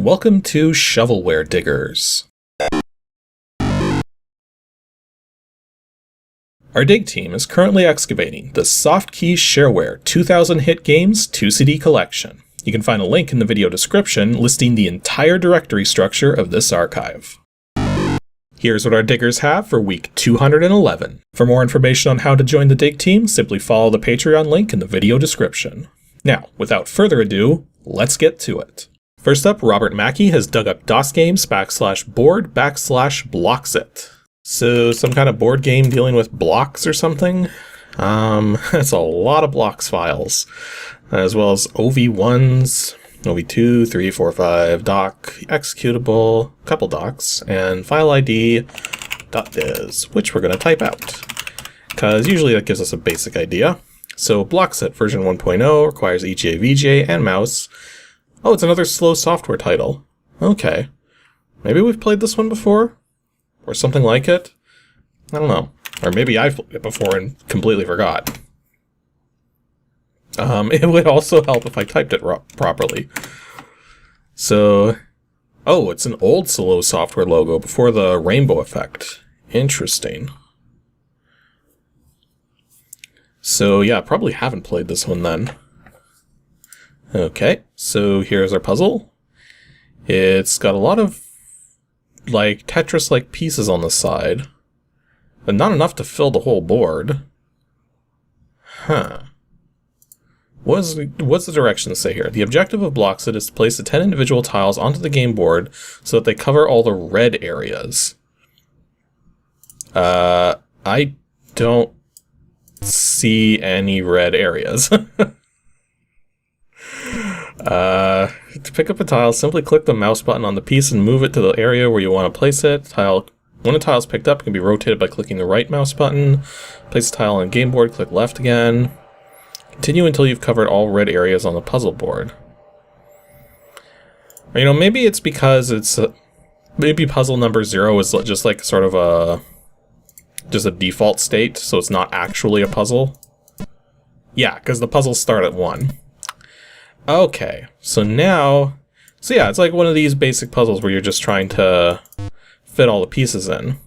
welcome to Shovelware Diggers. Our dig team is currently excavating the Softkey Shareware 2000 Hit Games 2CD collection. You can find a link in the video description listing the entire directory structure of this archive. Here's what our diggers have for week 211. For more information on how to join the dig team, simply follow the Patreon link in the video description. Now, without further ado, let's get to it. First up, Robert Mackey has dug up DOSGAMES /board/BLOXIT. So some kind of board game dealing with blocks or something? That's a lot of blocks files, as well as OV1s, OV2, 3, 4, 5, doc, executable, couple docs, and file ID .viz, which we're going to type out, because usually that gives us a basic idea. So BLOXIT version 1.0 requires EGA, VGA, and mouse. Oh, it's another slow software title. Okay. Maybe we've played this one before? Or something like it? I don't know. Or maybe I've played it before and completely forgot. It would also help if I typed it properly. So, oh, it's an old slow software logo before the rainbow effect. Interesting. So yeah, probably haven't played this one then. Okay, so here's our puzzle. It's got a lot of, like, Tetris-like pieces on the side, but not enough to fill the whole board. Huh. What's the directions say here? The objective of BLOXIT is to place the 10 individual tiles onto the game board so that they cover all the red areas. I don't see any red areas. To pick up a tile, simply click the mouse button on the piece and move it to the area where you want to place it. When a tile is picked up, it can be rotated by clicking the right mouse button. Place the tile on game board, click left again. Continue until you've covered all red areas on the puzzle board. Or, you know, maybe it's because it's maybe puzzle number 0 is just like sort of just a default state, so it's not actually a puzzle. Yeah, because the puzzles start at 1. Okay, so yeah, it's like one of these basic puzzles where you're just trying to fit all the pieces in,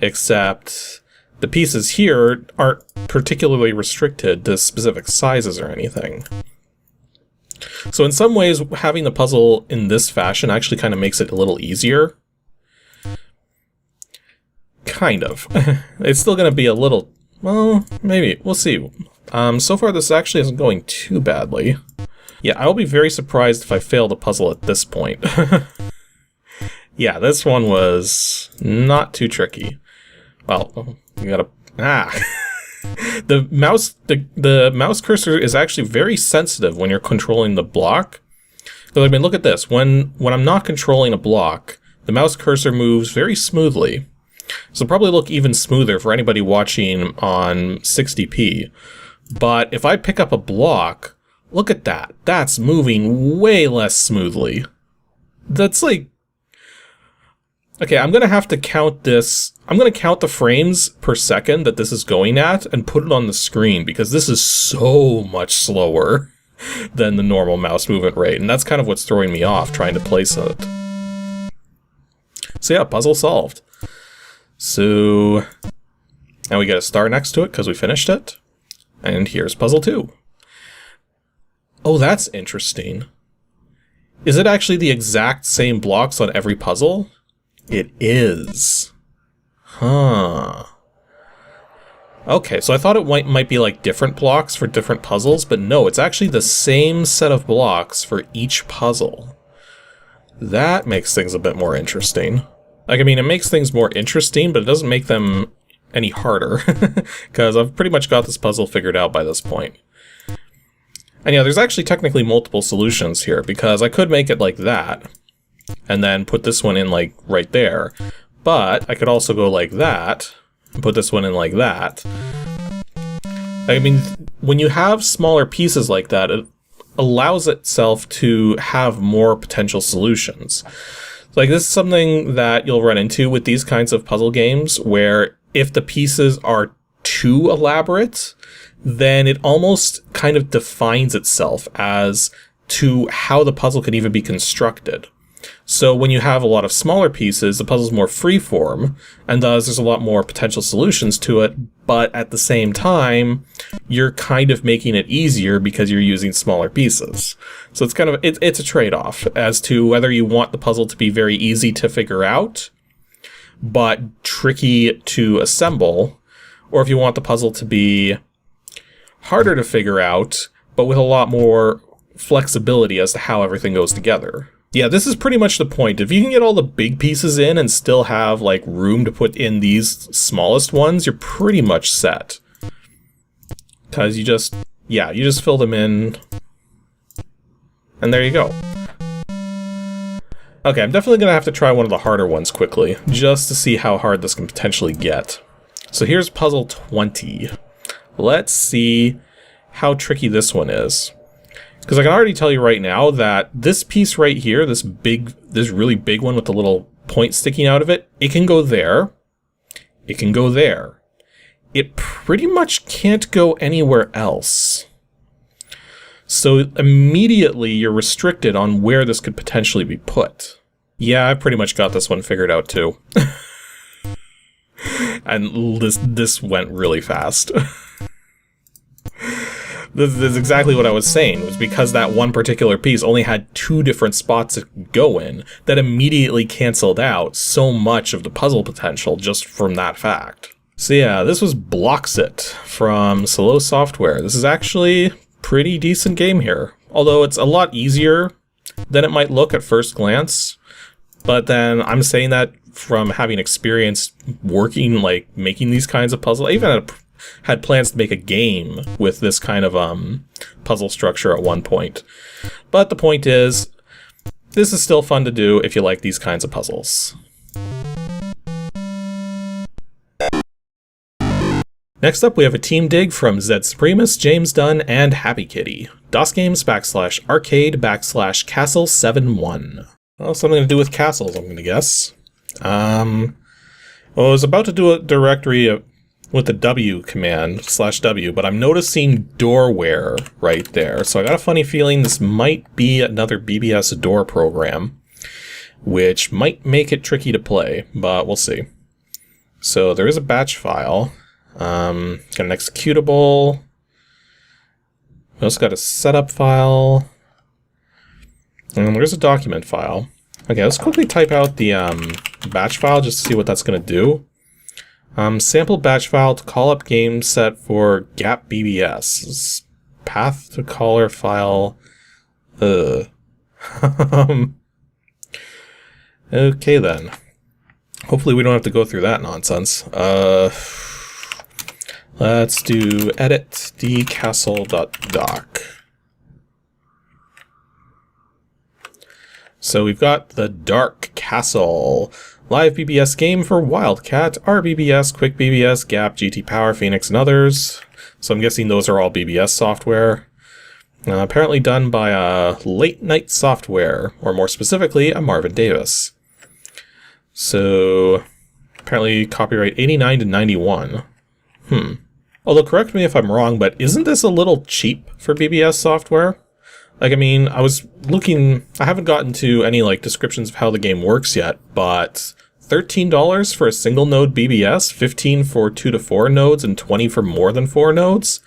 except the pieces here aren't particularly restricted to specific sizes or anything. So in some ways, having the puzzle in this fashion actually kind of makes it a little easier. Kind of. It's still going to be a little, well, maybe, we'll see. So far this actually isn't going too badly. Yeah, I'll be very surprised if I fail the puzzle at this point. Yeah, this one was not too tricky. Well, you gotta... The mouse cursor is actually very sensitive when you're controlling the block. So, I mean, look at this. When I'm not controlling a block, the mouse cursor moves very smoothly. So it'll probably look even smoother for anybody watching on 60p. But if I pick up a block... Look at that. That's moving way less smoothly. That's like... Okay, I'm going to have to count this. I'm going to count the frames per second that this is going at and put it on the screen because this is so much slower than the normal mouse movement rate. And that's kind of what's throwing me off trying to place it. So yeah, puzzle solved. So now we get a star next to it because we finished it. And here's puzzle 2. Oh, that's interesting. Is it actually the exact same blocks on every puzzle? It is. Huh. Okay, so I thought it might be like different blocks for different puzzles, but no, it's actually the same set of blocks for each puzzle. That makes things a bit more interesting. Like, I mean, it makes things more interesting, but it doesn't make them any harder, because I've pretty much got this puzzle figured out by this point. And yeah, there's actually technically multiple solutions here, because I could make it like that, and then put this one in like right there. But I could also go like that, and put this one in like that. I mean, when you have smaller pieces like that, it allows itself to have more potential solutions. Like, this is something that you'll run into with these kinds of puzzle games, where if the pieces are too elaborate, then it almost kind of defines itself as to how the puzzle can even be constructed. So when you have a lot of smaller pieces, the puzzle's more freeform, and thus there's a lot more potential solutions to it, but at the same time, you're kind of making it easier because you're using smaller pieces. So it's kind of, it's a trade-off as to whether you want the puzzle to be very easy to figure out, but tricky to assemble, or if you want the puzzle to be harder to figure out, but with a lot more flexibility as to how everything goes together. Yeah, this is pretty much the point. If you can get all the big pieces in and still have, like, room to put in these smallest ones, you're pretty much set. Because you just fill them in, and there you go. Okay, I'm definitely going to have to try one of the harder ones quickly, just to see how hard this can potentially get. So here's puzzle 20. Let's see how tricky this one is. Because I can already tell you right now that this piece right here, this really big one with the little point sticking out of it, it can go there. It can go there. It pretty much can't go anywhere else. So immediately you're restricted on where this could potentially be put. Yeah, I pretty much got this one figured out too. And this went really fast. This is exactly what I was saying. It was because that one particular piece only had 2 different spots to go in that immediately canceled out so much of the puzzle potential just from that fact. So yeah, this was BLOXIT from Softkey. This is actually a pretty decent game here. Although it's a lot easier than it might look at first glance. But then I'm saying that from having experience working, like, making these kinds of puzzles. I even had plans to make a game with this kind of puzzle structure at one point. But the point is, this is still fun to do if you like these kinds of puzzles. Next up, we have a team dig from Zed Supremus, James Dunn, and Happy Kitty. DOSGAMES /arcade/castle71. Well, something to do with castles, I'm gonna guess. Well, I was about to do a directory with the W command, /W, but I'm noticing doorware right there. So I got a funny feeling this might be another BBS door program, which might make it tricky to play, but we'll see. So there is a batch file, got an executable, we also got a setup file, and there's a document file. Okay, let's quickly type out the batch file just to see what that's going to do. Sample batch file to call up game set for gap BBS. Path to caller file. Okay then. Hopefully we don't have to go through that nonsense. Let's do edit dcastle.doc. So we've got the Dark Castle. Live BBS game for Wildcat, RBBS, Quick BBS, Gap, GT Power, Phoenix, and others. So I'm guessing those are all BBS software. Apparently done by Late Night Software, or more specifically, a Marvin Davis. So apparently copyright 89 to 91. Although correct me if I'm wrong, but isn't this a little cheap for BBS software? Like, I mean, I was looking, I haven't gotten to any, like, descriptions of how the game works yet, but $13 for a single node BBS, 15 for 2 to 4 nodes, and 20 for more than 4 nodes?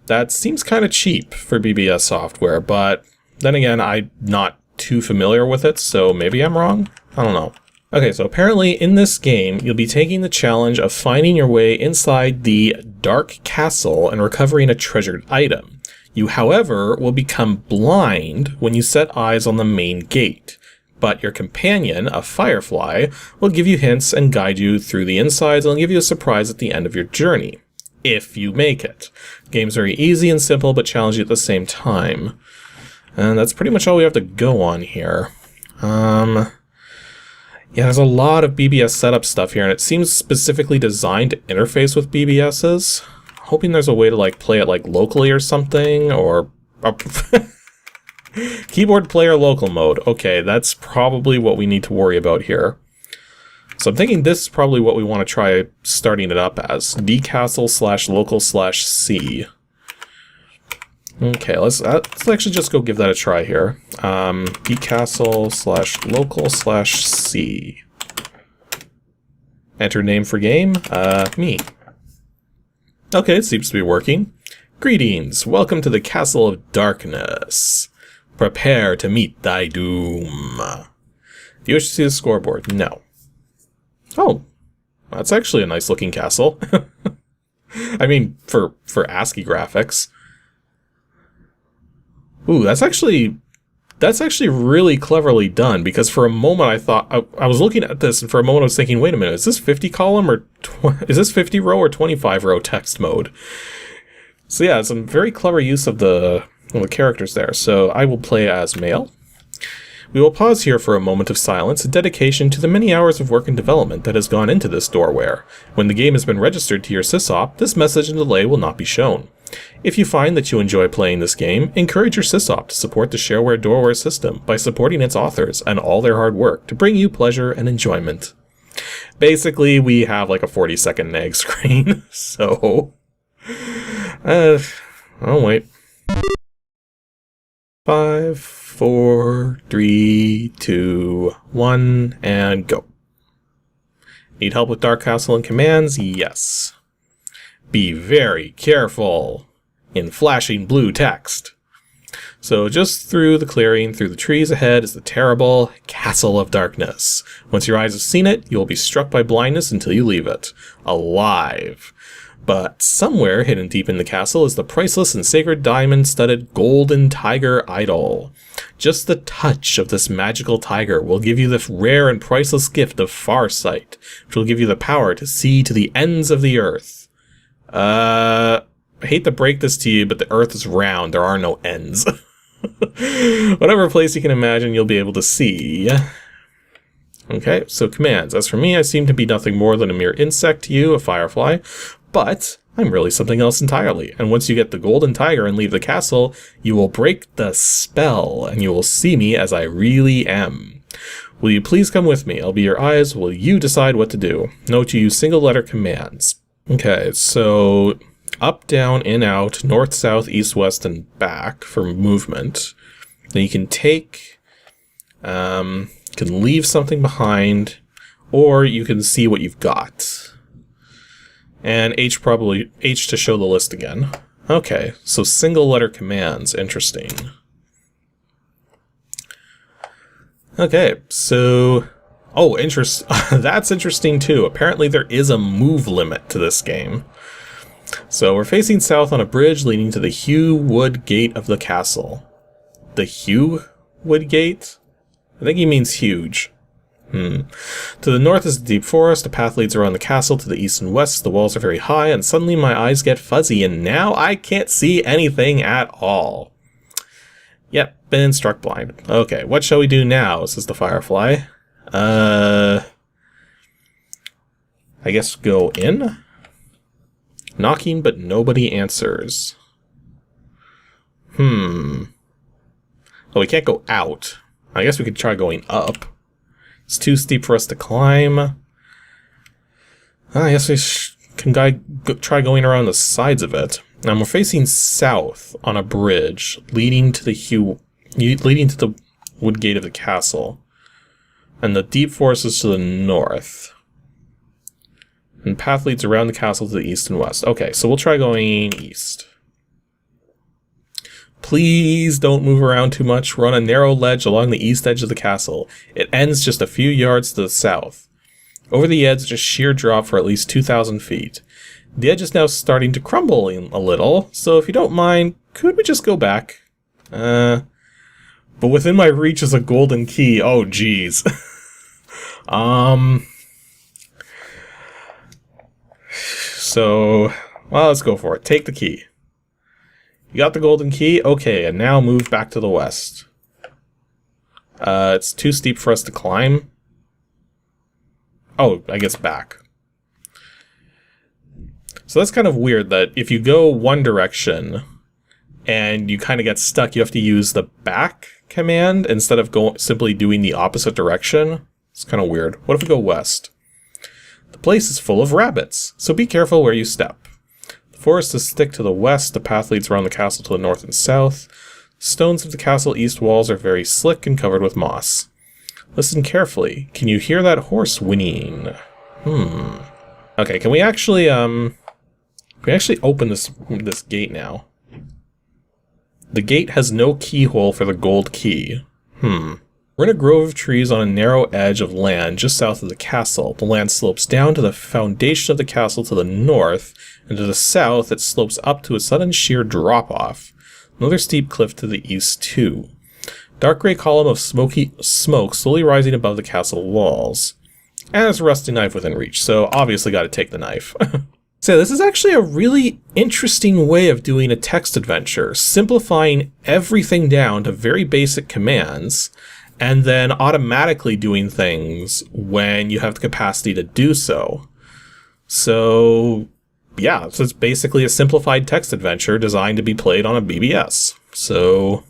That seems kind of cheap for BBS software, but then again, I'm not too familiar with it, so maybe I'm wrong? I don't know. Okay, so apparently in this game, you'll be taking the challenge of finding your way inside the Dark Castle and recovering a treasured item. You, however, will become blind when you set eyes on the main gate, but your companion, a firefly, will give you hints and guide you through the insides and give you a surprise at the end of your journey, if you make it. The game's very easy and simple, but challenging at the same time. And that's pretty much all we have to go on here. Yeah, there's a lot of BBS setup stuff here, and it seems specifically designed to interface with BBSes. Hoping there's a way to, like, play it, like, locally or something, or keyboard player local mode. Okay, that's probably what we need to worry about here. So I'm thinking this is probably what we want to try starting it up as. dcastle/local/C. Okay, let's actually just go give that a try here. bcastle/local/c. Enter name for game. Me. Okay, it seems to be working. Greetings, welcome to the Castle of Darkness. Prepare to meet thy doom. Do you wish to see the scoreboard? No. Oh, that's actually a nice looking castle. I mean, for ASCII graphics. Ooh, that's actually really cleverly done, because for a moment I thought, I was looking at this, and for a moment I was thinking, wait a minute, is this 50 column or is this 50 row or 25 row text mode? So yeah, some very clever use of the characters there. So I will play as male. We will pause here for a moment of silence, a dedication to the many hours of work and development that has gone into this doorware. When the game has been registered to your sysop, this message and delay will not be shown. If you find that you enjoy playing this game, encourage your sysop to support the Shareware doorware system by supporting its authors and all their hard work to bring you pleasure and enjoyment. Basically, we have like a 40-second nag screen, so... oh wait. 5, 4, 3, 2, 1, and go. Need help with Dark Castle and commands? Yes. Be very careful, in flashing blue text. So just through the clearing, through the trees ahead, is the terrible Castle of Darkness. Once your eyes have seen it, you will be struck by blindness until you leave it, alive. But somewhere hidden deep in the castle is the priceless and sacred diamond-studded golden tiger idol. Just the touch of this magical tiger will give you the rare and priceless gift of farsight, which will give you the power to see to the ends of the earth. I hate to break this to you, but the earth is round, there are no ends. Whatever place you can imagine, you'll be able to see. Okay, so commands. As for me, I seem to be nothing more than a mere insect to you, a firefly, but I'm really something else entirely. And once you get the golden tiger and leave the castle, you will break the spell, and you will see me as I really am. Will you please come with me? I'll be your eyes. Will you decide what to do? Note to use single-letter commands. Okay, so up, down, in, out, north, south, east, west, and back for movement. Then you can take, can leave something behind, or you can see what you've got. And H to show the list again. Okay, so single letter commands, interesting. Okay, so... oh, that's interesting too. Apparently there is a move limit to this game. So we're facing south on a bridge leading to the Hew Wood Gate of the castle. The Hew Wood Gate? I think he means huge. To the north is the deep forest, a path leads around the castle. To the east and west, the walls are very high, and suddenly my eyes get fuzzy, and now I can't see anything at all. Yep, been struck blind. Okay, what shall we do now, says the firefly. I guess go in? Knocking, but nobody answers. Oh, we can't go out. I guess we could try going up. It's too steep for us to climb. I guess we can try going around the sides of it. Now we're facing south on a bridge leading to the wood gate of the castle. And the deep forest is to the north. And path leads around the castle to the east and west. Okay, so we'll try going east. Please don't move around too much. We're on a narrow ledge along the east edge of the castle. It ends just a few yards to the south. Over the edge is a sheer drop for at least 2,000 feet. The edge is now starting to crumble a little, so if you don't mind, could we just go back? But within my reach is a golden key. Oh, geez. So, well, let's go for it. Take the key. You got the golden key? Okay, and now move back to the west. It's too steep for us to climb. Oh, I guess back. So that's kind of weird that if you go one direction and you kind of get stuck, you have to use the back command instead of simply doing the opposite direction. It's kind of weird. What if we go west? The place is full of rabbits, so be careful where you step. The Forests stick to the west, the path leads around the castle to the north and south. Stones of the castle east walls are very slick and covered with moss. Listen carefully. Can you hear that horse whinnying? Okay, can we actually open this gate now? The gate has no keyhole for the gold key. We're in a grove of trees on a narrow edge of land just south of the castle. The land slopes down to the foundation of the castle to the north, and to the south it slopes up to a sudden sheer drop-off. Another steep cliff to the east, too. Dark gray column of smoky smoke slowly rising above the castle walls. And there's a rusty knife within reach, so obviously gotta take the knife. So this is actually a really interesting way of doing a text adventure, simplifying everything down to very basic commands, and then automatically doing things when you have the capacity to do so. So yeah, so it's basically a simplified text adventure designed to be played on a BBS. So,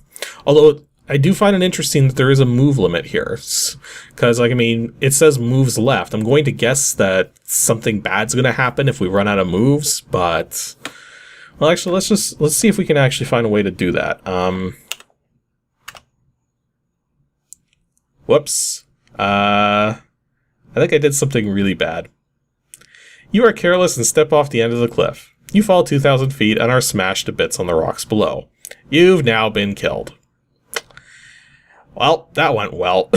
although I do find it interesting that there is a move limit here, because, like, I mean, it says moves left. I'm going to guess that something bad's going to happen if we run out of moves, but, well, actually, let's see if we can actually find a way to do that. Whoops. I think I did something really bad. You are careless and step off the end of the cliff. You fall 2,000 feet and are smashed to bits on the rocks below. You've now been killed. Well, that went well.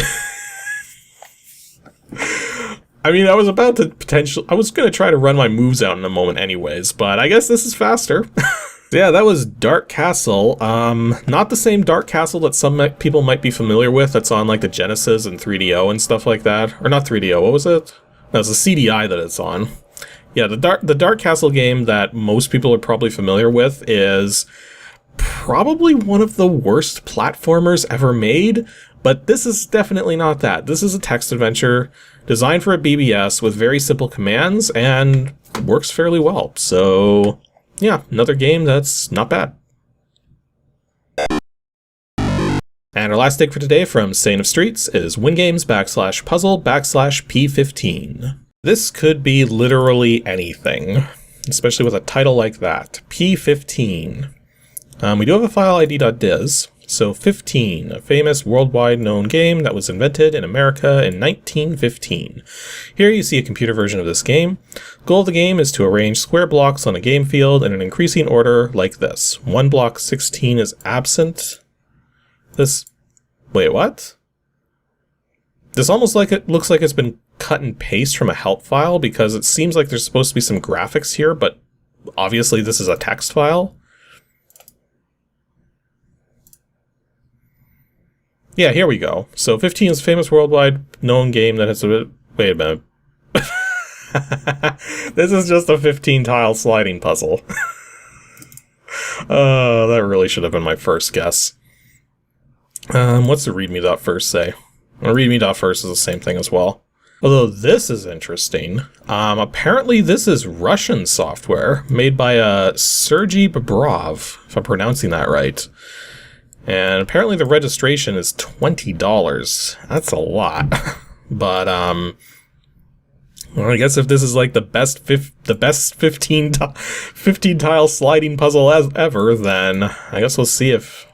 I mean, I was going to try to run my moves out in a moment anyways, but I guess this is faster. Yeah, that was Dark Castle. Not the same Dark Castle that some people might be familiar with, that's on like the Genesis and 3DO and stuff like that. Or not 3DO, what was it? No, it's the CDI that it's on. Yeah, the Dark Castle game that most people are probably familiar with is probably one of the worst platformers ever made, but this is definitely not that. This is a text adventure designed for a BBS with very simple commands and works fairly well. So yeah, another game that's not bad. And our last take for today from Saint of Streets is WINGAMES /puzzle/P15. This could be literally anything, especially with a title like that. P15. We do have a file id.dis, so 15, a famous worldwide known game that was invented in America in 1915. Here you see a computer version of this game. The goal of the game is to arrange square blocks on a game field in an increasing order like this. One block 16 is absent. Wait, what? This almost looks like it's been cut and paste from a help file, because it seems like there's supposed to be some graphics here, but obviously this is a text file. Yeah, here we go. So 15 is a famous worldwide known game that has a... Wait a minute. This is just a 15-tile sliding puzzle. That really should have been my first guess. What's the readme.first say? Readme.first is the same thing as well. Although this is interesting. Apparently this is Russian software made by Sergey Bobrov, if I'm pronouncing that right. And apparently the registration is $20. That's a lot. But well, I guess if this is like the best 15 tile sliding puzzle ever, then I guess we'll see if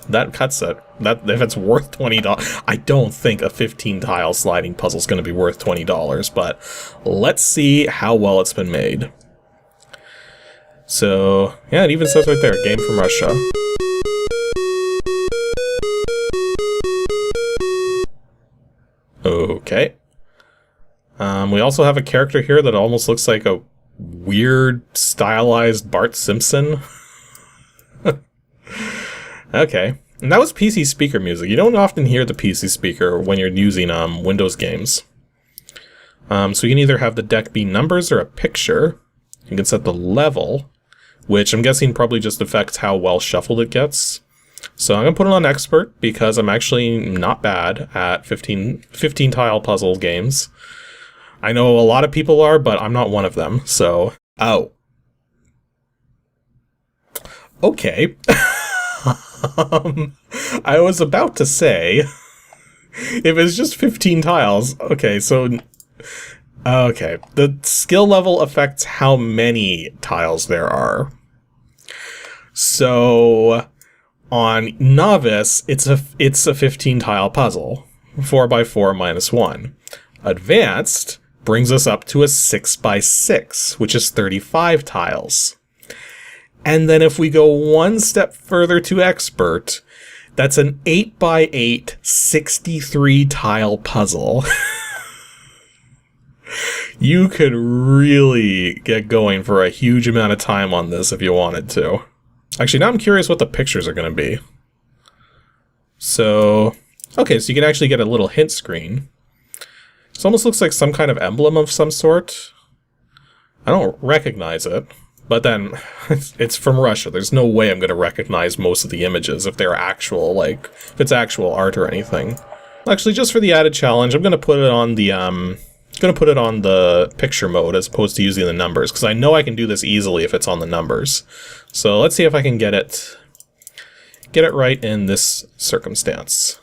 that cuts it. If it's worth $20. I don't think a 15 tile sliding puzzle is going to be worth $20, but let's see how well it's been made. So yeah, it even says right there, game from Russia. Okay. We also have a character here that almost looks like a weird, stylized Bart Simpson. Okay. And that was PC speaker music. You don't often hear the PC speaker when you're using Windows games. So you can either have the deck be numbers or a picture. You can set the level, which I'm guessing probably just affects how well shuffled it gets. So I'm going to put it on expert because I'm actually not bad at 15 tile puzzle games. I know a lot of people are, but I'm not one of them, so... Oh. Okay. I was about to say, if it's just 15 tiles, okay, so Okay, the skill level affects how many tiles there are. So on Novice, it's a 15 tile puzzle, 4x4 minus 1. Advanced brings us up to a 6x6, which is 35 tiles. And then if we go one step further to Expert, that's an 8x8 63 tile puzzle. You could really get going for a huge amount of time on this if you wanted to. Actually, now I'm curious what the pictures are going to be. So, okay, so you can actually get a little hint screen. This almost looks like some kind of emblem of some sort. I don't recognize it, but then it's from Russia. There's no way I'm going to recognize most of the images if they're actual, like, if it's actual art or anything. Actually, just for the added challenge, I'm going to put it on the picture mode as opposed to using the numbers, because I know I can do this easily if it's on the numbers. So let's see if I can get it right in this circumstance.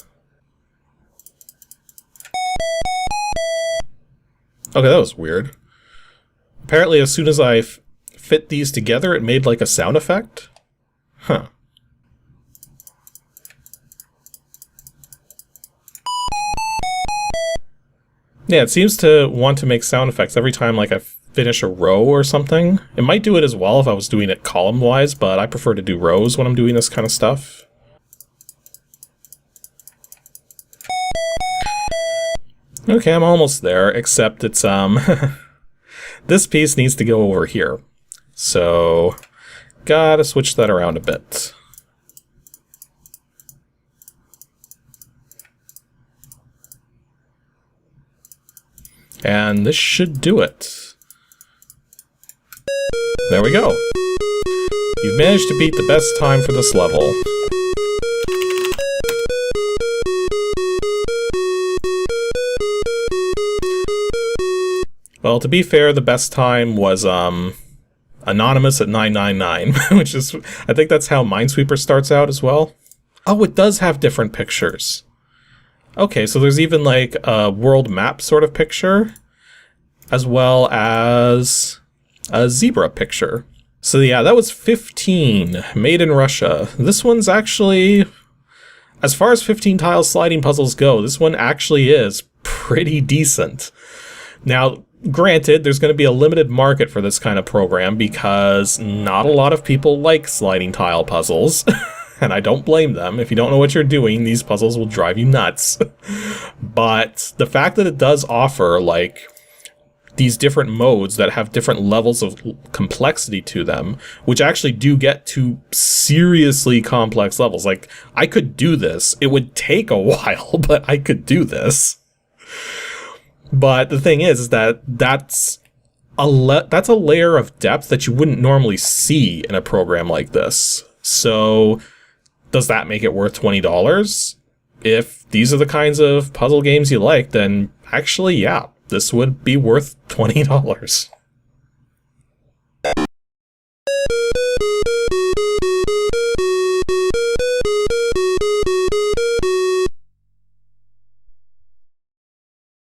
Okay, that was weird. Apparently, as soon as I fit these together, it made like a sound effect. Huh. Yeah, it seems to want to make sound effects every time like I finish a row or something. It might do it as well if I was doing it column-wise, but I prefer to do rows when I'm doing this kind of stuff. Okay, I'm almost there, except it's, this piece needs to go over here. So, gotta switch that around a bit. And this should do it. There we go. You've managed to beat the best time for this level. Well, to be fair, the best time was anonymous at 999, which is, I think that's how Minesweeper starts out as well. Oh, it does have different pictures. Okay, so there's even like a world map sort of picture, as well as a zebra picture. So yeah, that was 15, made in Russia. This one's actually, as far as 15 tile sliding puzzles go, this one actually is pretty decent. Now, granted, there's going to be a limited market for this kind of program because not a lot of people like sliding tile puzzles. And I don't blame them. If you don't know what you're doing, these puzzles will drive you nuts. But the fact that it does offer, like, these different modes that have different levels of complexity to them, which actually do get to seriously complex levels. Like, I could do this. It would take a while, but I could do this. But the thing is that that's a layer of depth that you wouldn't normally see in a program like this. So, does that make it worth $20? If these are the kinds of puzzle games you like, then actually, yeah, this would be worth $20.